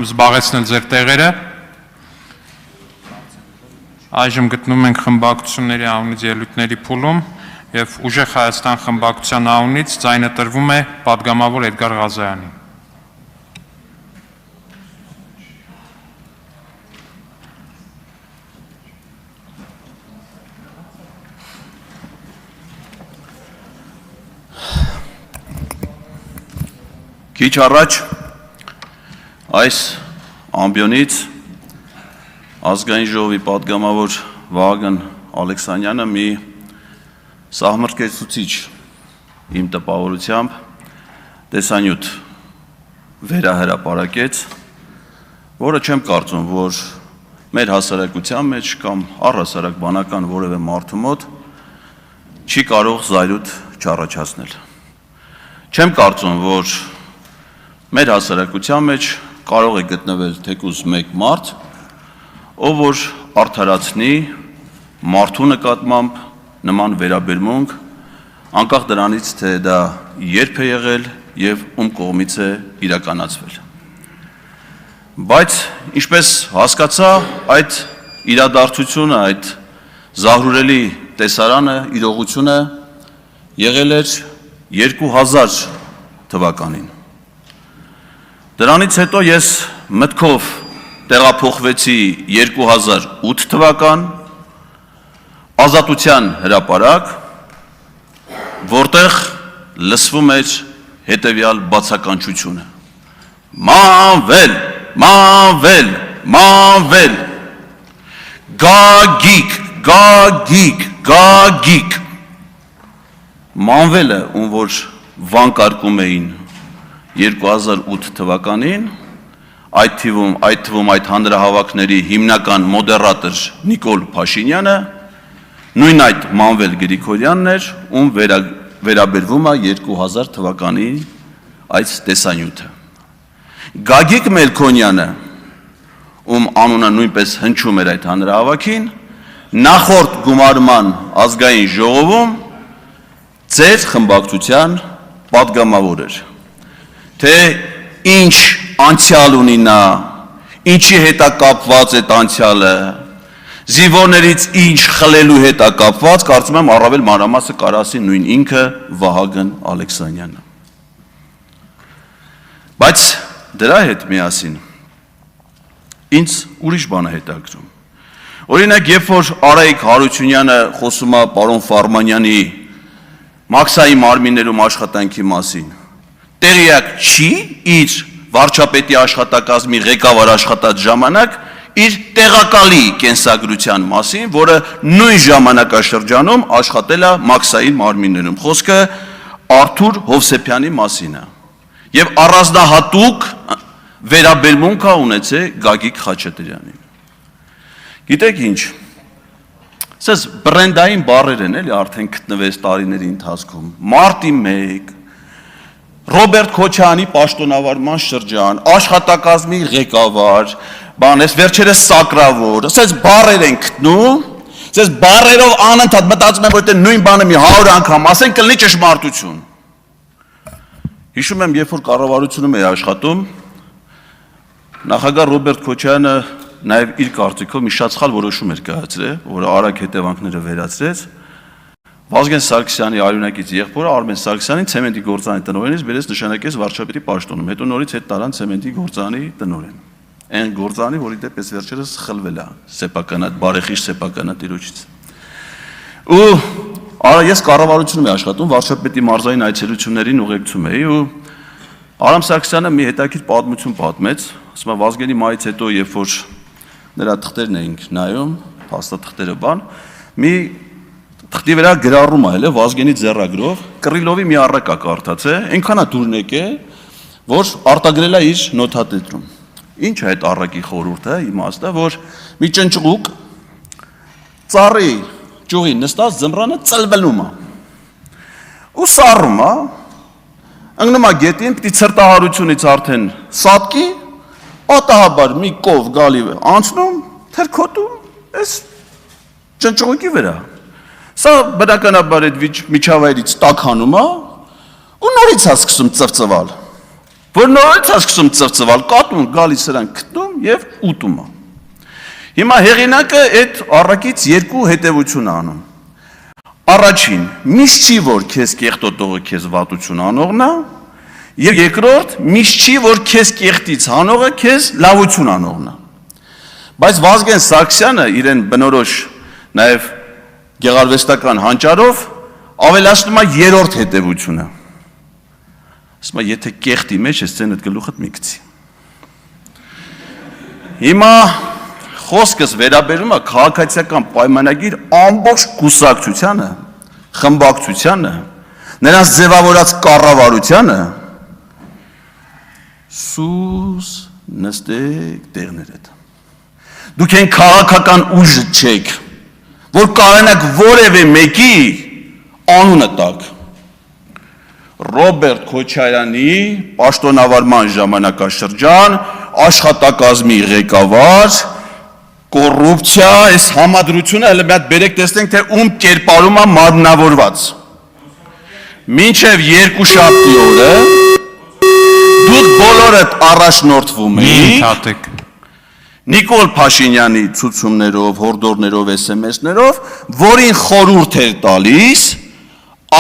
Զբաղեցնել ձեր տեղերը։ Այժմ գտնում ենք խմբակցությունների անունից ելույթների փուլում եւ Ուժեղ Հայաստան խմբակցության անունից ձայնը տրվում է պատգամավոր Էդգար Ղազայանին։ Քիչ առաջ այս ամբիոնից ազգային ժողովի պատգամավոր Վահագն Ալեքսանյանը մի սահմռկեցուցիչ իմ տպավորությամբ տեսանյութ վերահրապարակեց, որը չեմ կարծում, որ մեր հասարակության մեջ կամ առհասարակ բանական որևէ մարդու մոտ չի կարող զայրույթ չառաջացնել։ Չեմ կարծում, որ մեր հասարակության մեջ կարող է գտնվել թեկուզ մեկ մարդ, ով որ արդարացնի մարդու նկատմամբ նման վերաբերմունք, անկախ դրանից, թե դա երբ է եղել եւ ում կողմից է իրականացվել։ Բայց ինչպես հասկացա, այդ իրադարձությունը, այդ զահրուրելի տեսարանը, իրողությունը եղել էր 2000 թվականին։ Դրանից հետո ես մտքով տեղափոխվեցի 2008 թվական Ազատության հրապարակ, որտեղ լսվում էր հետևյալ բացականչությունը. Մանվել, մանվել, մանվել, գագիկ, գագիկ, գագիկ։ Մանվելը, ում որ վանկարկում էին 2008 թվականին, այդ թվում այդ հանրահավաքների հիմնական մոդերատոր Նիկոլ Փաշինյանը, նույն այդ Մանվել Գրիգորյանն էր, ում վերաբերվում է 2000 թվականի այս տեսանյութը։ Գագիկ Մելքոնյանը, ում անունը նույնպես հնչում էր այդ հանրահավաքին, նախորդ գումարման ազգային ժողովում ձեր խմբակցության պատգամավոր էր։ Թե ինչ անցյալ ունի նա, ինչի հետ է կապված այդ անցյալը, զինվորներից ինչ խլելու հետ է կապված, կարծում եմ առավել մանրամասը կարասի նույն ինքը Վահագն Ալեքսանյանը։ Բայց դրա հետ միասին ինձ ուրիշ բան է հետաքրքրում։ Օրինակ, երբ որ Արայիկ Հարությունյանը խոսում է պարոն Ֆարմանյանի Մաքսայի մարմիններում աշխատանքի մասին, տեղյակ չի իր վարչապետի աշխատակազմի ղեկավար աշխատած ժամանակ իր տեղակալի կենսագրության մասին, որը նույն ժամանակաշրջանում աշխատել է Մաքսայի մարմիններում։ Խոսքը Արթուր Հովսեփյանի մասին է։ Եվ առանձնահատուկ վերաբերմունք է ունեցել Գագիկ Խաչատրյանին։ Գիտեք ինչ, սենց բրենդային բառեր են էլի արդեն գտնվեց տարիների ընթացքում։ Մարտի 1, Ռոբերտ Քոչարյանի պաշտոնավարման շրջան, աշխատակազմի ղեկավար, բանես վերջերս սակրավոր, ասես բառեր են գտնում, ասես բառերով անընդհատ մտածում եմ, որ դե նույն բանը մի 100 անգամ ասեն, կլինի ճշմարտություն։ Հիշում եմ, երբ որ կառավարությունում էի աշխատում, նախագահ Ռոբերտ Քոչարյանը նաև իր կարծիքով մի շատ սխալ որոշում էր կայացրել, որը արագ հետևանքները վերացրեց։ Վազգեն Սարգսյանի արյունակից եղբորը Արմեն Սարգսյանին ցեմենտի գործարանի տնօրենից բերեց նշանակեց վարչապետի պաշտոնում, հետո նորից հետ տարան ցեմենտի գործարանի տնօրեն։ Այն գործարանի, որի դեպս վերջերս խլվել է սեփականատ, բարեխիղճ սեփականատիրոջից։ Ու ես կառավարությունում եմ աշխատում, վարչապետի մարզային այցելություններին ուղեկցում էի ու Արամ Սարգսյանը մի հետաքրքիր պատմություն պատմեց, ասում է Վազգենի մայից հետո, երբ որ նրա թղթերն էինք նայում, փաստաթղթերը բան, մի թղթի վրա գրառում է, Վազգենի ձեռագրով, Կռիլովի մի առակա կարդաց է, այնքան է դուրն եկել, որ արտագրել է իր նոթատետրում։ Ինչ է այդ առակի խորհուրդը, իմաստը, որ մի ճնճղուկ ծառի ճյուղի նստած ձմռանը ծլվելում է։ Ու սառում է, ընկնում է գետին, պիտի ցրտահարությունից արդեն սատկի, պատահաբար մի կով գալի անցնում, թերքոտում, այս ճնճղուկի վրա։ Սա բնականաբար այդ միջավայրից տաքանում է ու նորից է սկսում ծվծվալ։ որ նորից է սկսում ծվծվալ, կատուն գալիս սրանք գտնում եւ ուտում է։ Հիմա հեղինակը այդ առակից երկու հետևություն անում։ Առաջին, միշտ չի որ քեզ կեղտոտողը քեզ վատություն անողն է, եւ երկրորդ, միշտ չի որ քեզ կեղտից հանողը քեզ լավություն անողն է։ Բայց Վազգեն Սարգսյանը իրեն բնորոշ նաեւ գեղարվեստական հանճարով ավելացնում է երրորդ հետևությունը։ Ասում է, եթե կեղտի մեջ ես ցենդ գլուխդ մի գցի։ Հիմա խոսքս վերաբերում է քաղաքացիական պայմանագիր ամբողջ կուսակցությանը, խմբակցությանը, նրանց ձևավորած կառավարությանը, սուս նստեք տեղներդ։ Դուք են քաղաքական ուժը չեք, որ կարենակ որևէ մեկի անունը տակ։ Ռոբերտ Քոչարյանի պաշտոնավարման ժամանակաշրջան աշխատակազմի ղեկավար կոռուպցիա, այս համադրությունը հələ մի հատ բերեք տեսնենք թե ում կերպարում է մարմնավորված։ Մինչև երկուշաբթի օրը դուք բոլորդ առաջնորդվում եք Նիկոլ Փաշինյանի ցուցումներով, հորդորներով, SMS-ներով, որին խորհուրդ էր տալիս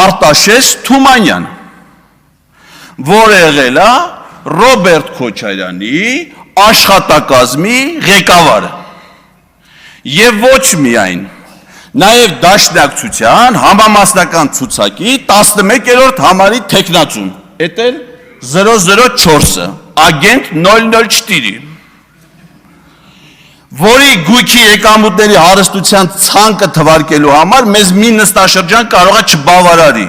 Արտաշես Թումանյան, որ եղել է Ռոբերտ Քոչարյանի աշխատակազմի ղեկավարը։ Եվ ոչ միայն, նաև դաշնակցության համամասնական ցուցակի 11-րդ համարի թեկնածուն, էդ էլ 004-ը, ագենտ 004, որի գույքի եկամուտների հարստության ցանկը թվարկելու համար մեզ մի նստաշրջան կարող է չբավարարի։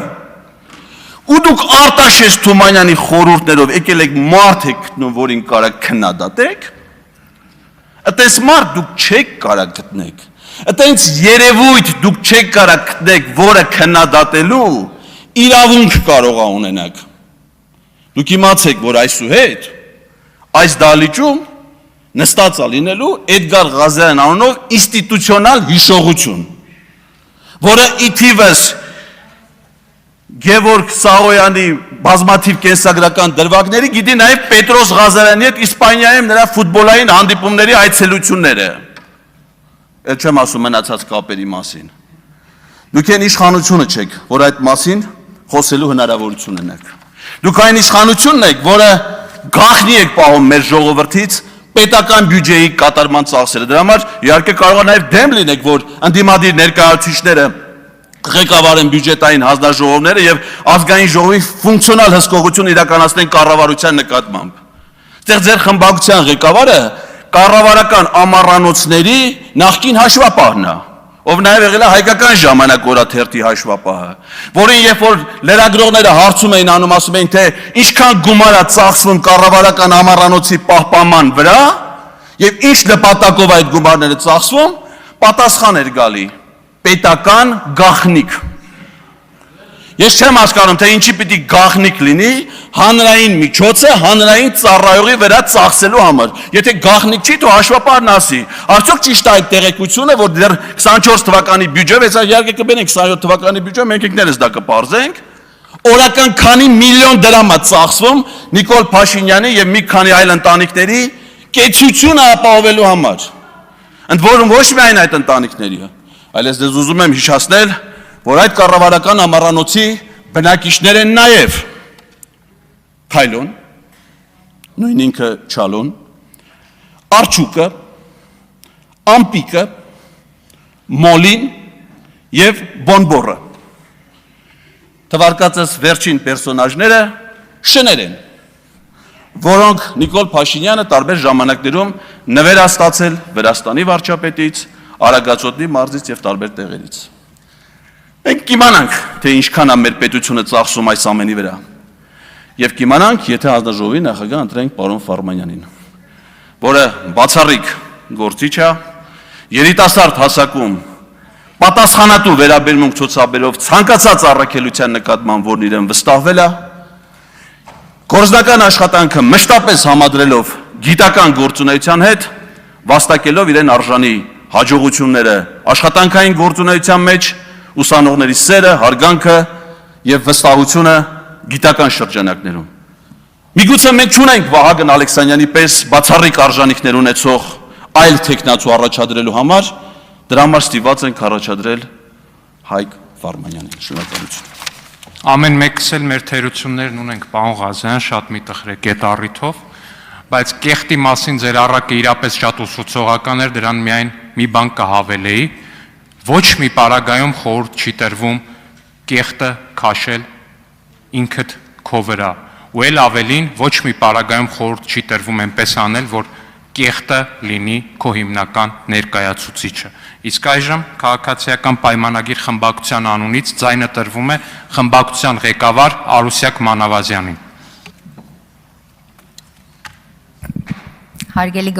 Ու դուք Արտաշես Թումանյանի խորհուրդներով եկել եք մարդ եք գտնում, որին կարա քննադատեք, այդպես մարդ դուք չեք կարա գտնեք, այդպես երևույթ դուք չեք կարա գտնեք, որը քննադատելու իրավունք կարող է ունենաք։ Դուք իմացեք, որ այսուհետ այս դահլիճում նստած է լինելու Էդգար Ղազարյան անունով ինստիտուցիոնալ հիշողություն, որը իթիվս Գևորգ Սաղոյանի բազմաթիվ կենսագրական դրվագների գիտի նաև Պետրոս Ղազարյանի հետ Իսպանիայում նրա ֆուտբոլային հանդիպումների այցելությունները։ Էլ չեմ ասում մնացած կապերի մասին։ Դուք այն իշխանությունը չեք, որ այդ մասին խոսելու հնարավորություն ունեք։ Դուք այն իշխանությունն եք, որը գաղտնի եք պահում մեր ժողովրդից պետական բյուջեի կատարման ծախսերը։ Դրա համար իհարկե կարող է նաև դեմ լինեք, որ ընդդիմադիր ներկայացուցիչները ղեկավարեն բյուջետային հանձնաժողովները եւ ազգային ժողովի ֆունկցիոնալ հսկողություն իրականացնեն կառավարության նկատմամբ։ Այստեղ ձեր խմբակցության ղեկավարը կառավարական ամառանոցների նախկին հաշվապահն է, ով նաև եղել է հայկական ժամանակ օրաթերթի հաշվապահը, որին երբ որ լրագրողները հարցում էին անում, ասում էին թե ինչքան գումար է ծախսվում կառավարական ամառանոցի պահպանման վրա եւ ինչ նպատակով այդ գումարները ծախսվում, պատասխան էր գալի պետական գաղտնիք։ Ես չեմ հասկանում, թե ինչի պիտի գաղտնիք լինի հանրային միջոցը հանրային ծառայողի վրա ծախսելու համար։ Եթե գաղտնիք չի, թող հաշվապահն ասի։ Արդյոք ճիշտ է այդ տեղեկությունը, որ դեռ 24 թվականի բյուջեով, այս իհարկե կբերենք 27 թվականի բյուջե, մենք եկներս դա կպարզենք, օրական քանի միլիոն դրամ է ծախսվում Նիկոլ Փաշինյանի եւ մի քանի այլ ընտանիքների կեցությունը ապահովելու համար։ Ընդ որում ոչ միայն այդ ընտանիքների, այլ ես դες ուզում եմ հիշեցնել, որ այդ կառավարական ամառանոցի բնակիչներ են նաև Փայլոն, նույն ինքը Չալոն, Արջուկը, Ամպիկը, Մոլին եւ Բոնբորը։ Թվարկածս վերջին պերսոնաժները շներ են, որոնք Նիկոլ Փաշինյանը տարբեր ժամանակներում նվեր է ստացել Վրաստանի վարչապետից, Արագածոտնի մարզից եւ տարբեր տեղերից։ Մենք կիմանանք, թե ինչքան է մեր պետությունը ծախսում այս ամենի վրա։ Եվ կիմանանք, եթե հանձնաժողովի նախագահ ընտրենք պարոն Ֆարմանյանին, որը բացառիկ գործիչ է, երիտասարդ հասակում պատասխանատու վերաբերմունք ցուցաբերով ցանկացած առաքելության նկատմամբ, որն իրեն վստահվել է, գործնական աշխատանքը մշտապես համադրելով գիտական գործունեության հետ, վաստակելով իրեն արժանի հաջողությունները աշխատանքային գործունեության մեջ, ուսանողների սերը, հարգանքը եւ վստահությունը գիտական շրջանակներում։ Միգուցե մենք չունենք Վահագն Ալեքսանյանի պես բացառիկ արժանինքներ ունեցող այլ տեխնացու առաջադրելու համար, դրա համար ստիպված ենք առաջադրել Հայկ Վարդանյանին։ Շնորհակալություն։ Ամեն մեկս էլ մեր թերություններն ունենք, պարոն Ղազարյան, շատ մի տխրեք այդ առիթով, բայց կեղտի մասին ձեր առակը իրապես շատ ուսուցողական էր, դրան միայն մի բան կհավելեի, ոչ մի պարագայում խորհուրդ չի տրվում կեղտը քաշել ինքդ քո վրա, ու էլ ավելին ոչ մի պարագայում խորհուրդ չի տրվում այնպես անել, որ կեղտը լինի քո հիմնական ներկայացուցիչը։ Իսկ այժմ քաղաքացիական պայմանագիր խմբակցության անունից ձայնը տրվում է խմբակցության ղեկավար Արուսյակ Մանավազյանին։ Հարգելի